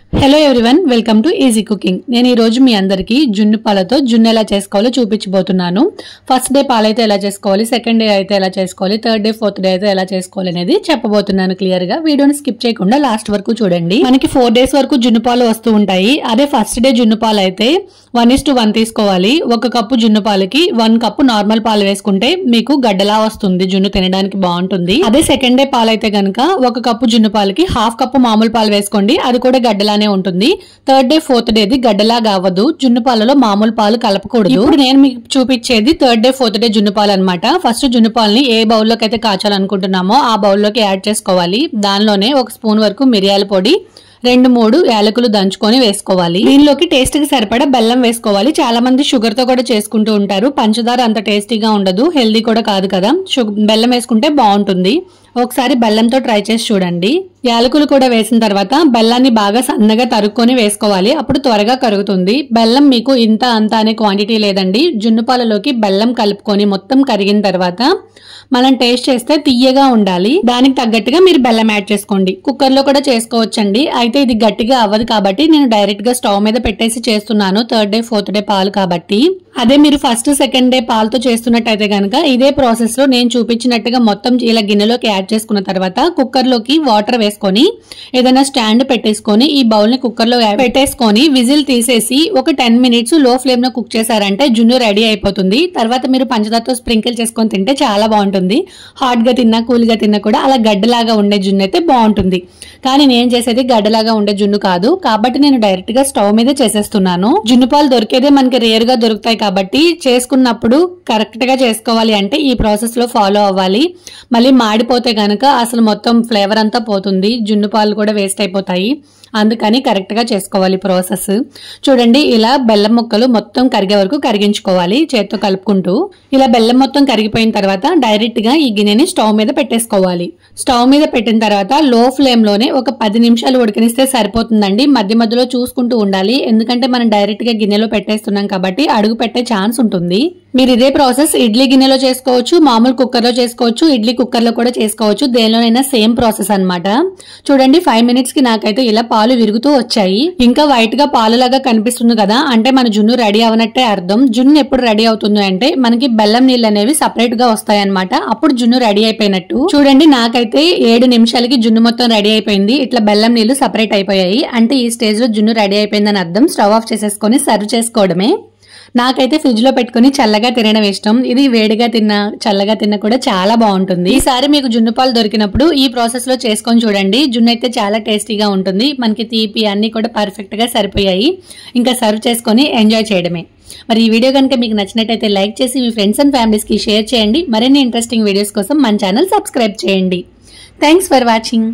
Hello everyone, welcome to easy cooking. నేను ఈ రోజు మీ అందరికి జున్ను పాలతో జున్ను ఎలా చేసుకోవాలో చూపించబోతున్నాను. ఫస్ట్ డే పాలైతే ఎలా చేసుకోవాలి, సెకండ్ డే అయితే ఎలా చేసుకోవాలి, థర్డ్ డే ఫోర్త్ డే అయితే ఎలా చేసుకోవాలి అనేది చెప్పబోతున్నాను క్లియర్ గా. వీడియోని స్కిప్ చేయకుండా లాస్ట్ వరకు చూడండి. మనకి 4 days వరకు జున్ను పాలు వస్తూ ఉంటాయి. అదే ఫస్ట్ డే జున్ను పాలు అయితే 1:1 తీసుకోవాలి. 1 కప్పు జున్ను పాలకి 1 కప్పు నార్మల్ పాలు వేసుకుంటే మీకు గడ్డలా వస్తుంది, జున్ను తినడానికి బాగుంటుంది. అదే సెకండ్ డే పాలు అయితే గనక 1 కప్పు జున్ను పాలకి 1/2 కప్పు మామూలు పాలు వేసుకోండి, అది కూడా గడ్డలా ఉంటుంది. థర్డ్ డే ఫోర్త్ డేది గడ్డలాగా అవ్వదు. జున్ను పాలలో మామూలు పాలు కలపకూడదు. ఇప్పుడు నేను మీకు చూపించేది థర్డ్ డే ఫోర్త్ డే జున్ను పాలు అనమాట. ఫస్ట్ జున్ను పాలని ఏ బౌల్లోకి అయితే కాచాలనుకుంటున్నామో ఆ బౌల్లోకి యాడ్ చేసుకోవాలి. దానిలోనే 1 స్పూన్ వరకు మిరియాల పొడి, 2-3 యాలకులు దంచుకొని వేసుకోవాలి. దీనిలోకి టేస్ట్ కి సరిపడా బెల్లం వేసుకోవాలి. చాలా మంది షుగర్ తో కూడా చేసుకుంటూ ఉంటారు. పంచదార అంత టేస్టీగా ఉండదు, హెల్దీ కూడా కాదు కదా. బెల్లం వేసుకుంటే బాగుంటుంది. ఒకసారి బెల్లంతో ట్రై చేసి చూడండి. యాలకులు కూడా వేసిన తర్వాత బెల్లాన్ని బాగా సన్నగా తరుక్కొని వేసుకోవాలి, అప్పుడు త్వరగా కరుగుతుంది. బెల్లం మీకు ఇంత అంత అనే క్వాంటిటీ లేదండి. జున్ను పాలలోకి బెల్లం కలుపుకొని మొత్తం కరిగిన తర్వాత మనం టేస్ట్ చేస్తే తీయగా ఉండాలి. దానికి తగ్గట్టుగా మీరు బెల్లం యాడ్ చేసుకోండి. కుక్కర్ లో కూడా చేసుకోవచ్చండి. అయితే ఇది గట్టిగా అవ్వదు కాబట్టి నేను డైరెక్ట్ గా స్టవ్ మీద పెట్టేసి చేస్తున్నాను, థర్డ్ డే ఫోర్త్ డే పాలు కాబట్టి. అదే మీరు ఫస్ట్ సెకండ్ డే పాలతో చేస్తున్నట్టయితే గనక ఇదే ప్రాసెస్ లో నేను చూపించినట్టుగా మొత్తం ఇలా గిన్నెలోకి యాడ్ చేసుకున్న తర్వాత కుక్కర్ లోకి వాటర్ వేసుకొని ఏదైనా స్టాండ్ పెట్టేసుకొని ఈ బౌల్ ని కుక్కర్ లో పెట్టేసుకొని విజిల్ తీసేసి ఒక 10 minutes లో ఫ్లేమ్ లో కుక్ చేశారంటే జున్ను రెడీ అయిపోతుంది. తర్వాత మీరు పంచదారతో స్ప్రింకిల్ చేసుకొని తింటే చాలా బాగుంటుంది. హాట్ గా తిన్నా కూల్ గా తిన్నా కూడా అలా గడ్డలాగా ఉండే జున్ను అయితే బాగుంటుంది. కానీ నేను చేసేది గడ్డలాగా ఉండే జున్ను కాదు కాబట్టి నేను డైరెక్ట్ గా స్టవ్ మీద చేసేస్తున్నాను. జున్ను పాలు దొరికేదే మనకి రేర్ గా దొరుకుతాయి కాబట్టి చేసుకున్నప్పుడు కరెక్ట్ గా చేసుకోవాలి అంటే ఈ ప్రాసెస్ లో ఫాలో అవ్వాలి. మళ్ళీ మాడిపోతే గనక అసలు మొత్తం ఫ్లేవర్ అంతా పోతుంది, జున్ను పాలు కూడా వేస్ట్ అయిపోతాయి. అందుకని కరెక్ట్ గా చేసుకోవాలి ప్రాసెస్. చూడండి, ఇలా బెల్లం ముక్కలు మొత్తం కరిగే వరకు కరిగించుకోవాలి చేత్తో కలుపుకుంటూ. ఇలా బెల్లం మొత్తం కరిగిపోయిన తర్వాత డైరెక్ట్ గా ఈ గిన్నెని స్టవ్ మీద పెట్టేసుకోవాలి. స్టవ్ మీద పెట్టిన తర్వాత లో ఫ్లేమ్ లోనే ఒక 10 నిమిషాలు ఉడకనిస్తే సరిపోతుందండి. మధ్య మధ్యలో చూసుకుంటూ ఉండాలి, ఎందుకంటే మనం డైరెక్ట్ గా గిన్నెలో పెట్టేస్తున్నాం కాబట్టి అడుగు పెట్టే ఛాన్స్ ఉంటుంది. మీరు ఇదే ప్రాసెస్ ఇడ్లీ గిన్నెలో చేసుకోవచ్చు, మామూలు కుక్కర్ లో చేసుకోవచ్చు, ఇడ్లీ కుక్కర్ లో కూడా చేసుకోవచ్చు. దేనిలోనైనా సేమ్ ప్రాసెస్ అన్నమాట. చూడండి, 5 minutes కి నాకైతే ఇలా పాలు విరుగుతూ వచ్చాయి. ఇంకా వైట్ గా పాలులాగా కనిపిస్తుంది కదా, అంటే మన జున్ను రెడీ అవనట్టే అర్థం. జున్ను ఎప్పుడు రెడీ అవుతుంది అంటే మనకి బెల్లం నీళ్ళు అనేవి సపరేట్ గా వస్తాయి అనమాట, అప్పుడు జున్ను రెడీ అయిపోయినట్టు. చూడండి, నాకైతే 7 నిమిషాలకి జున్ను మొత్తం రెడీ అయిపోయింది. ఇట్లా బెల్లం నీళ్లు సపరేట్ అయిపోయాయి అంటే ఈ స్టేజ్ లో జున్ను రెడీ అయిపోయిందని అర్థం. స్టవ్ ఆఫ్ చేసేసుకొని సర్వ్ చేసుకోవడమే. నాకైతే ఫ్రిడ్జ్ లో పెట్టుకుని చల్లగా తినడం ఇష్టం. ఇది వేడిగా తిన్నా చల్లగా తిన్నా కూడా చాలా బాగుంటుంది. ఈసారి మీకు జున్ను పాలు దొరికినప్పుడు ఈ ప్రాసెస్ లో చేసుకొని చూడండి. జున్ను అయితే చాలా టేస్టీగా ఉంటుంది. మనకి తీపి అన్ని కూడా పర్ఫెక్ట్ గా సరిపోయాయి. ఇంకా సర్వ్ చేసుకొని ఎంజాయ్ చేయడమే. మరి ఈ వీడియో కనుక మీకు నచ్చినట్టయితే లైక్ చేసి మీ ఫ్రెండ్స్ అండ్ ఫ్యామిలీస్ కి షేర్ చేయండి. మరిన్ని ఇంట్రెస్టింగ్ వీడియోస్ కోసం మన ఛానల్ సబ్స్క్రైబ్ చేయండి. Thanks for watching.